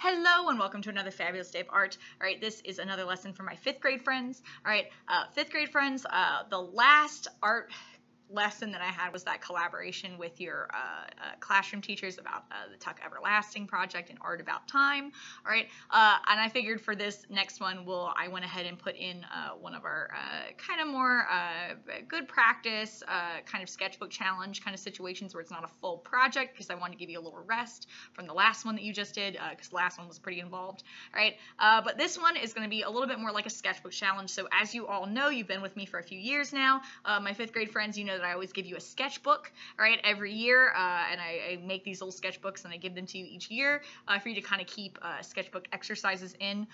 Hello and welcome to another fabulous day of art. All right, this is another lesson for my 5th grade friends. All right, 5th grade friends, the last art lesson that I had was that collaboration with your classroom teachers about the Tuck Everlasting project and art about time. All right, and I figured for this next one, I went ahead and put in one of our kind of more good practice kind of sketchbook challenge kind of situations where it's not a full project because I wanted to give you a little rest from the last one that you just did because the last one was pretty involved. All right, but this one is going to be a little bit more like a sketchbook challenge. So as you all know, you've been with me for a few years now. My 5th grade friends, you know that I always give you a sketchbook, all right, every year, and I make these little sketchbooks and I give them to you each year for you to kind of keep sketchbook exercises in.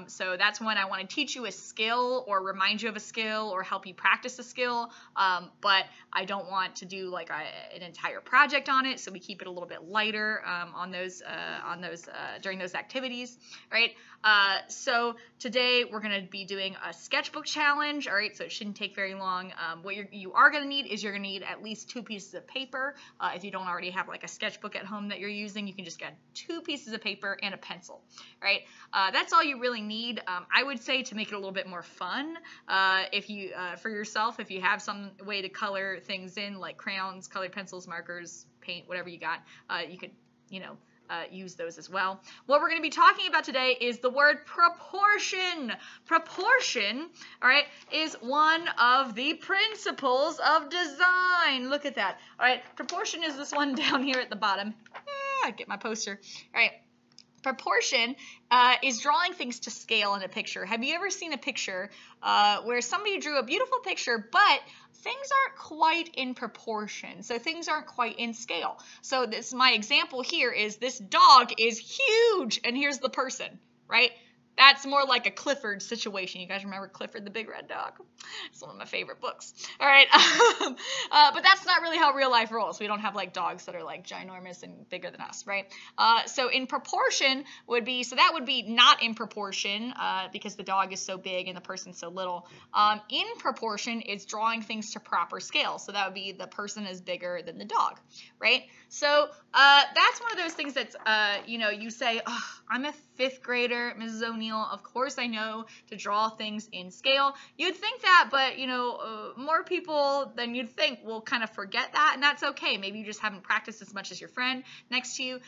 So that's when I want to teach you a skill or remind you of a skill or help you practice a skill, but I don't want to do like an entire project on it, so we keep it a little bit lighter during those activities, right? So today we're going to be doing a sketchbook challenge, all right, so it shouldn't take very long. What you are going to need is you're going to need at least 2 pieces of paper. If you don't already have like a sketchbook at home that you're using, you can just get 2 pieces of paper and a pencil, right? That's all you really need. I would say to make it a little bit more fun, for yourself, if you have some way to color things in like crayons, colored pencils, markers, paint, whatever you got, you could, use those as well. What we're going to be talking about today is the word proportion. Proportion, all right, is one of the principles of design. Look at that. All right, proportion is this one down here at the bottom. Get my poster. All right. Proportion is drawing things to scale in a picture. Have you ever seen a picture where somebody drew a beautiful picture, but things aren't quite in proportion? So things aren't quite in scale. So my example here is this dog is huge, and here's the person, right? That's more like a Clifford situation. You guys remember Clifford the Big Red Dog? It's one of my favorite books. All right, but that's not really how real life rolls. We don't have like dogs that are like ginormous and bigger than us, right? So in proportion that would be not in proportion because the dog is so big and the person's so little. In proportion is drawing things to proper scale. So that would be the person is bigger than the dog, right? So that's one of those things that's, you say, oh, I'm a 5th grader, Mrs. O'Neill. Of course I know to draw things in scale. You'd think that, but, more people than you'd think will kind of forget that, and that's okay. Maybe you just haven't practiced as much as your friend next to you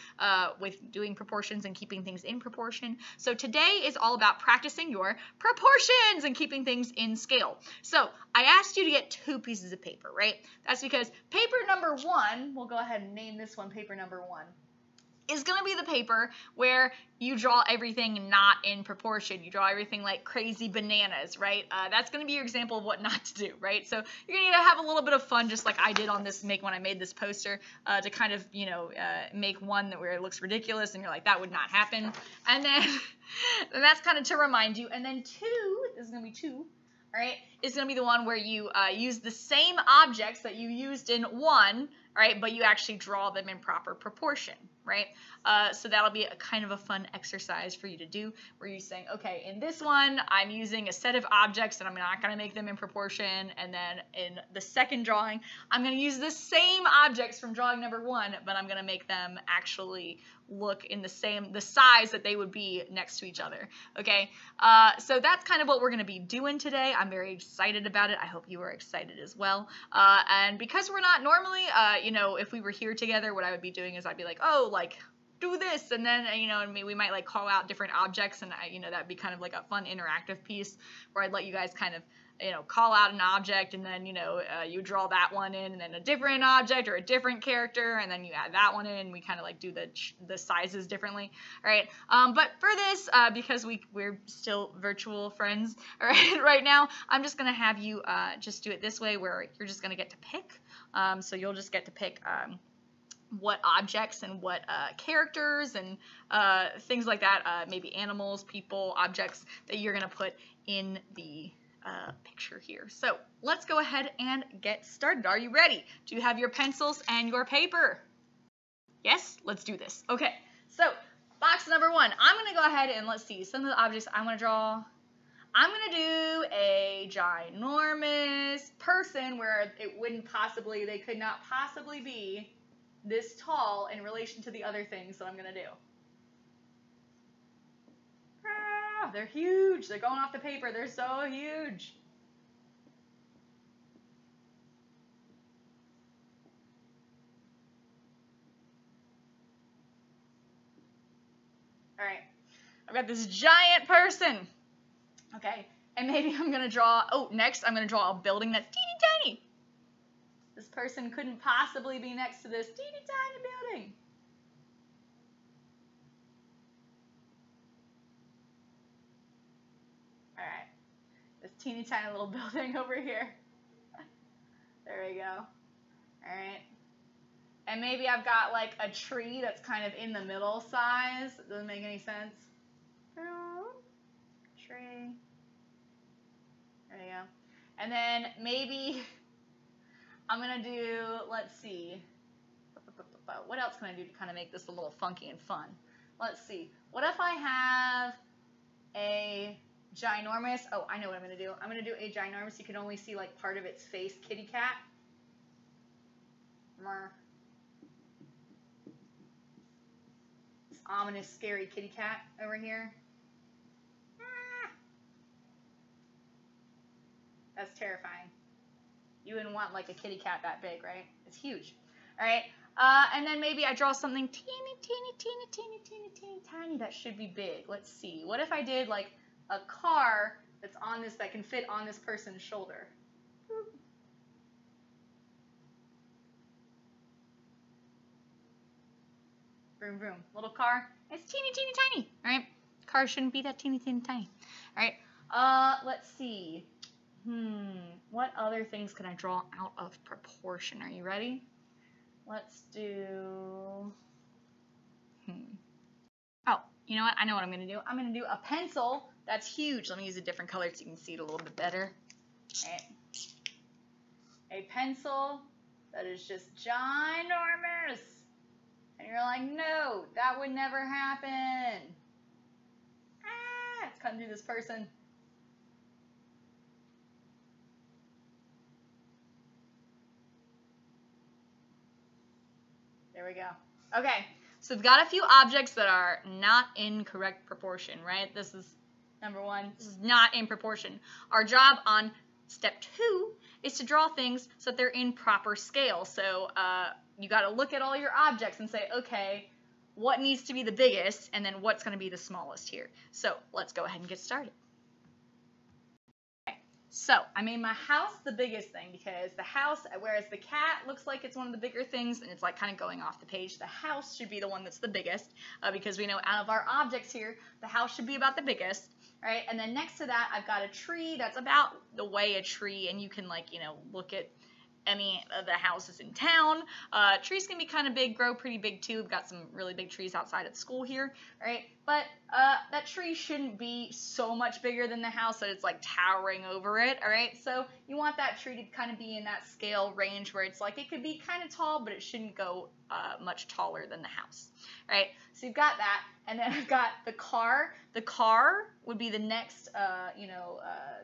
with doing proportions and keeping things in proportion. So today is all about practicing your proportions and keeping things in scale. So I asked you to get 2 pieces of paper, right? That's because paper number 1, we'll go ahead and name this one paper number 1, is going to be the paper where you draw everything not in proportion. You draw everything like crazy bananas, right? That's going to be your example of what not to do, right? So you're going to have a little bit of fun, just like I did on this when I made this poster, to kind of, make one where it looks ridiculous and you're like, that would not happen. And then, and that's kind of to remind you. And then 2, this is going to be 2, all right, is going to be the one where you use the same objects that you used in 1, right, but you actually draw them in proper proportion, right? So that'll be a kind of a fun exercise for you to do where you're saying, okay, in this one, I'm using a set of objects and I'm not going to make them in proportion. And then in the second drawing, I'm going to use the same objects from drawing number 1, but I'm going to make them actually look in the size that they would be next to each other, okay? So that's kind of what we're going to be doing today. I'm very excited about it. I hope you are excited as well. And because we're not normally, if we were here together, what I would be doing is I'd be like, oh, like, do this, and then, and we might like call out different objects, and that'd be kind of like a fun interactive piece where I'd let you guys kind of, call out an object, and then, you draw that one in, and then a different object or a different character, and then you add that one in, and we kind of like do the sizes differently, all right? But for this, because we're still virtual friends, all right, right now, I'm just going to have you just do it this way where you're just going to get to pick. So you'll just get to pick what objects and what characters and things like that, maybe animals, people, objects that you're going to put in the picture here. So let's go ahead and get started. Are you ready? Do you have your pencils and your paper? Yes? Let's do this. Okay, so box number 1. I'm going to go ahead and let's see some of the objects I want to draw. I'm going to do a ginormous person where they could not possibly be this tall in relation to the other things that I'm going to do. they're huge. They're going off the paper. They're so huge. All right, I've got this giant person. Okay, and maybe I'm gonna draw, next I'm gonna draw a building that's teeny tiny. This person couldn't possibly be next to this teeny tiny building. All right, this teeny tiny little building over here. There we go. All right. And maybe I've got like a tree that's kind of in the middle size. Doesn't make any sense. Tree. There you go. And then maybe I'm going to do, let's see. What else can I do to kind of make this a little funky and fun? Let's see. What if I have a ginormous, I know what I'm going to do. I'm going to do a ginormous, you can only see like part of its face, kitty cat. This ominous, scary kitty cat over here. That's terrifying. You wouldn't want like a kitty cat that big, right? It's huge. All right. And then maybe I draw something teeny tiny that should be big. Let's see. What if I did like a car that's on this, that can fit on this person's shoulder? Vroom, vroom. Little car. It's teeny tiny. All right. Car shouldn't be that teeny tiny. All right. Let's see. What other things can I draw out of proportion? Are you ready? Let's do, oh, you know what? I know what I'm going to do. I'm going to do a pencil that's huge. Let me use a different color so you can see it a little bit better. All right. A pencil that is just ginormous. And you're like, no, that would never happen. It's cutting through this person. There we go. Okay, so we've got a few objects that are not in correct proportion, right? This is number one. This is not in proportion. Our job on step 2 is to draw things so that they're in proper scale. So you got to look at all your objects and say, okay, what needs to be the biggest, and then what's going to be the smallest here. So let's go ahead and get started. So I made my house the biggest thing because the house, whereas the cat looks like it's one of the bigger things and it's like kind of going off the page, the house should be the one that's the biggest because we know out of our objects here, the house should be about the biggest, right? And then next to that, I've got a tree that's about the way a tree, and you can like, look at any of the houses in town. Trees can be kind of big, grow pretty big too. We've got some really big trees outside at school here, right? But that tree shouldn't be so much bigger than the house that it's like towering over it, all right? So you want that tree to kind of be in that scale range where it's like it could be kind of tall, but it shouldn't go much taller than the house, right? So you've got that, and then I've got the car. The car would be the next,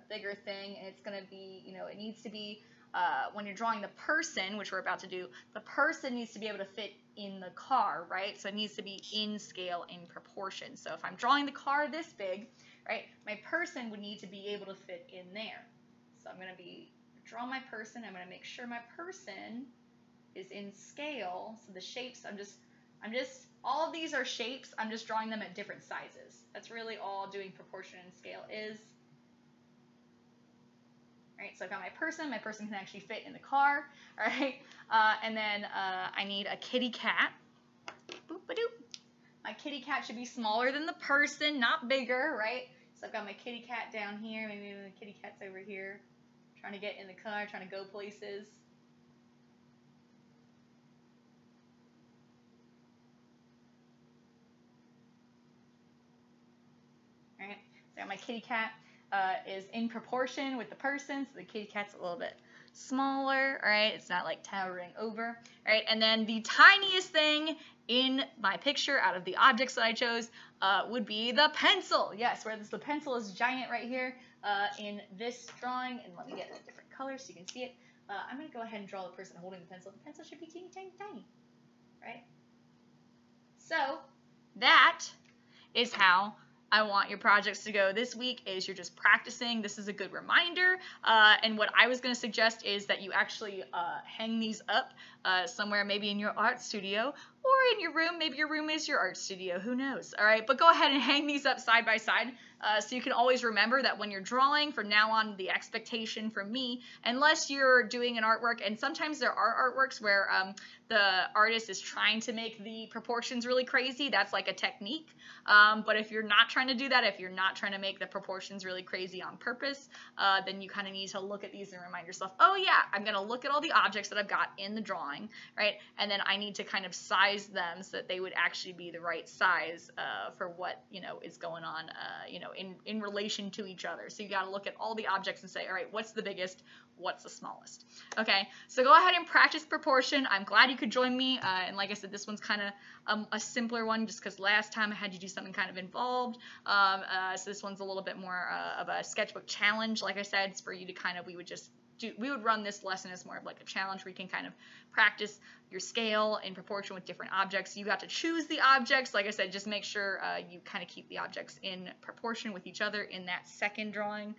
bigger thing, and it's gonna be, it needs to be. When you're drawing the person, which we're about to do, the person needs to be able to fit in the car, right? So it needs to be in scale, in proportion. So if I'm drawing the car this big, right, my person would need to be able to fit in there. So I'm going to draw my person. I'm going to make sure my person is in scale. So the shapes, I'm just, all of these are shapes. I'm just drawing them at different sizes. That's really all doing proportion and scale is. Right, so I've got my person can actually fit in the car, all right, and then I need a kitty cat. Boop-a-doop. My kitty cat should be smaller than the person, not bigger, right? So I've got my kitty cat down here, maybe the kitty cat's over here, trying to get in the car, trying to go places. All right, so I got my kitty cat. Is in proportion with the person, so the kitty cat's a little bit smaller, all right? It's not like towering over, all right? And then the tiniest thing in my picture out of the objects that I chose would be the pencil. Yes, whereas the pencil is giant right here in this drawing, and let me get a different color so you can see it. I'm going to go ahead and draw the person holding the pencil. The pencil should be teeny tiny, right? So that is how I want your projects to go this week is you're just practicing. This is a good reminder. And what I was going to suggest is that you actually hang these up somewhere, maybe in your art studio or in your room. Maybe your room is your art studio. Who knows? All right, but go ahead and hang these up side by side so you can always remember that when you're drawing, from now on, the expectation from me, unless you're doing an artwork, and sometimes there are artworks where the artist is trying to make the proportions really crazy. That's like a technique. But if you're not trying to do that, if you're not trying to make the proportions really crazy on purpose, then you kind of need to look at these and remind yourself, oh yeah, I'm going to look at all the objects that I've got in the drawing, right? And then I need to kind of size them so that they would actually be the right size for what, is going on, in relation to each other. So you got to look at all the objects and say, all right, what's the biggest? What's the smallest? Okay, so go ahead and practice proportion. I'm glad you could join me. And like I said, this one's kind of a simpler one just because last time I had you do something kind of involved. So this one's a little bit more of a sketchbook challenge. Like I said, it's for you to kind of, we would run this lesson as more of like a challenge where you can kind of practice your scale in proportion with different objects. You got to choose the objects. Like I said, just make sure you kind of keep the objects in proportion with each other in that second drawing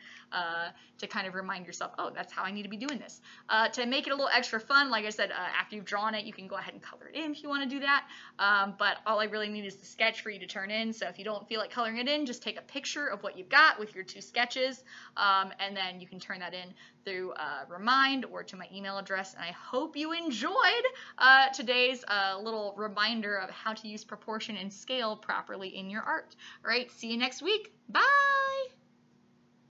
to kind of remind yourself, oh, that's how I need to be doing this. To make it a little extra fun, like I said, after you've drawn it, you can go ahead and color it in if you want to do that. But all I really need is the sketch for you to turn in. So if you don't feel like coloring it in, just take a picture of what you've got with your 2 sketches, and then you can turn that in through Remind or to my email address. And I hope you enjoyed today's little reminder of how to use proportion and scale properly in your art. All right, see you next week. Bye!